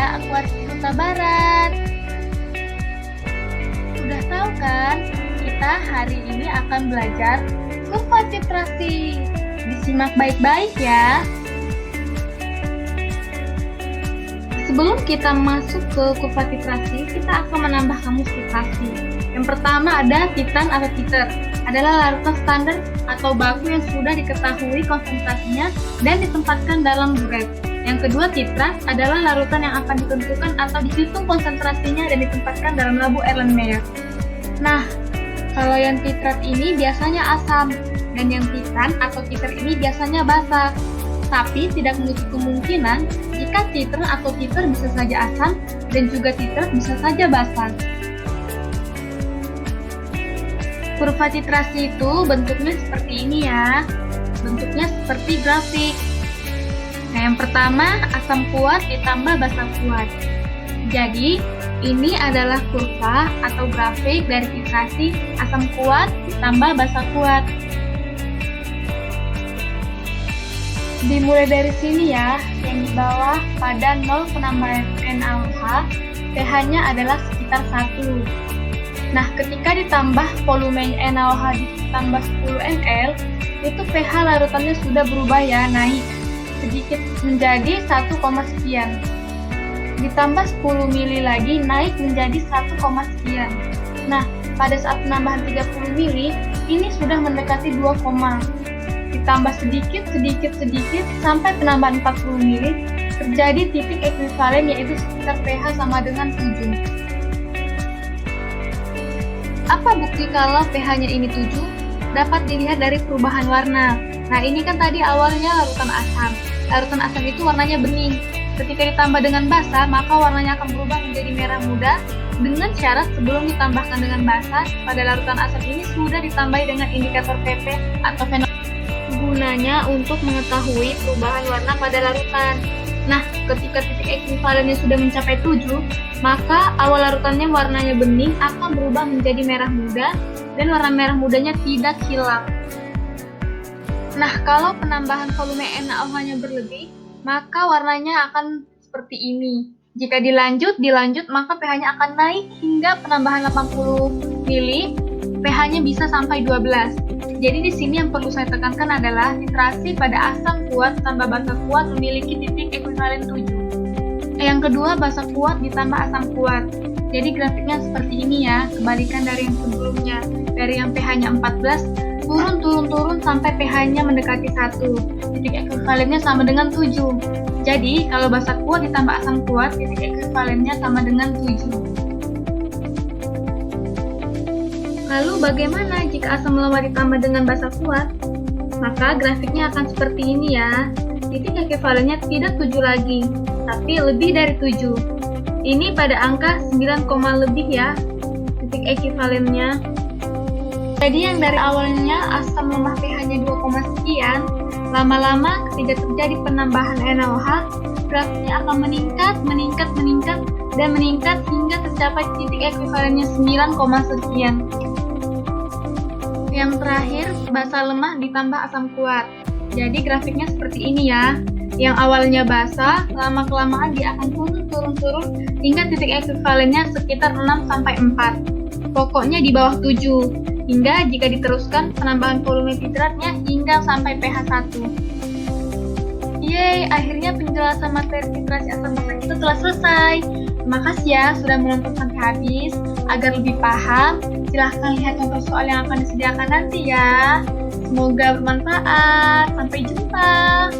ya, aku Arti Huta Barat. Udah tahu kan, kita hari ini akan belajar kurva titrasi. Disimak baik-baik ya. Sebelum kita masuk ke kurva titrasi, kita akan menambah kamus titrasi. Yang pertama ada titran atau titer. Adalah larutan standar atau baku yang sudah diketahui konsentrasinya dan ditempatkan dalam buret. Yang kedua, titrat adalah larutan yang akan ditentukan atau dihitung konsentrasinya dan ditempatkan dalam labu Erlenmeyer. Nah, kalau yang titrat ini biasanya asam, dan yang titran atau titer ini biasanya basa. Tapi tidak menutup kemungkinan jika titran atau titer bisa saja asam dan juga titrat bisa saja basa. Kurva titrasi itu bentuknya seperti ini ya. Bentuknya seperti grafik. Nah, yang pertama asam kuat ditambah basa kuat. Jadi, ini adalah kurva atau grafik dari titrasi asam kuat ditambah basa kuat. Dimulai dari sini ya, yang di bawah pada 0 penambahan NaOH, pH-nya adalah sekitar 1. Nah, ketika ditambah volume NaOH ditambah 10 ml, itu pH larutannya sudah berubah ya, naik sedikit menjadi 1, sekian. Ditambah 10 ml lagi naik menjadi 1, sekian. Nah, pada saat penambahan 30 ml, ini sudah mendekati 2, ditambah sedikit sampai penambahan 40 ml, terjadi titik ekuivalen yaitu sekitar pH sama dengan 7. Apa bukti kalau pH-nya ini 7? Dapat dilihat dari perubahan warna. Nah, ini kan tadi awalnya larutan asam. Larutan asam itu warnanya bening. Ketika ditambah dengan basa, maka warnanya akan berubah menjadi merah muda dengan syarat sebelum ditambahkan dengan basa, pada larutan asam ini sudah ditambahi dengan indikator PP atau fenol. Gunanya untuk mengetahui perubahan warna pada larutan. Nah, ketika titik ekuivalennya sudah mencapai 7, maka awal larutannya warnanya bening akan berubah menjadi merah muda dan warna merah mudanya tidak hilang. Nah, kalau penambahan volume NaOH-nya berlebih, maka warnanya akan seperti ini. Jika dilanjut, maka pH-nya akan naik hingga penambahan 80 ml, pH-nya bisa sampai 12. Jadi di sini yang perlu saya tekankan adalah titrasi pada asam kuat tambah basa kuat memiliki titik ekuivalen 7. Yang kedua, basa kuat ditambah asam kuat. Jadi grafiknya seperti ini ya, kebalikan dari yang sebelumnya. Dari yang pH-nya 14, turun sampai pH-nya mendekati 1. Titik ekuivalennya sama dengan 7. Jadi, kalau basa kuat ditambah asam kuat, titik ekuivalennya sama dengan 7. Lalu bagaimana jika asam lemah ditambah dengan basa kuat? Maka grafiknya akan seperti ini ya. Titik ekuivalennya tidak 7 lagi, tapi lebih dari 7. Ini pada angka 9, lebih ya, titik ekuivalennya. Jadi yang dari awalnya asam lemah pH-nya 2, sekian, lama-lama ketika terjadi penambahan NaOH, grafiknya akan meningkat dan meningkat hingga tercapai titik ekuivalennya 9, sekian. Yang terakhir, basa lemah ditambah asam kuat. Jadi grafiknya seperti ini ya. Yang awalnya basa, lama-kelamaan dia akan turun hingga titik ekuivalennya sekitar 6-4. Pokoknya di bawah 7. Hingga jika diteruskan penambahan volume titratnya hingga sampai pH 1. Yeay, akhirnya penjelasan materi titrasi asam basa kita telah selesai. Terima kasih ya sudah menonton sampai habis. Agar lebih paham, silahkan lihat contoh soal yang akan disediakan nanti ya. Semoga bermanfaat. Sampai jumpa.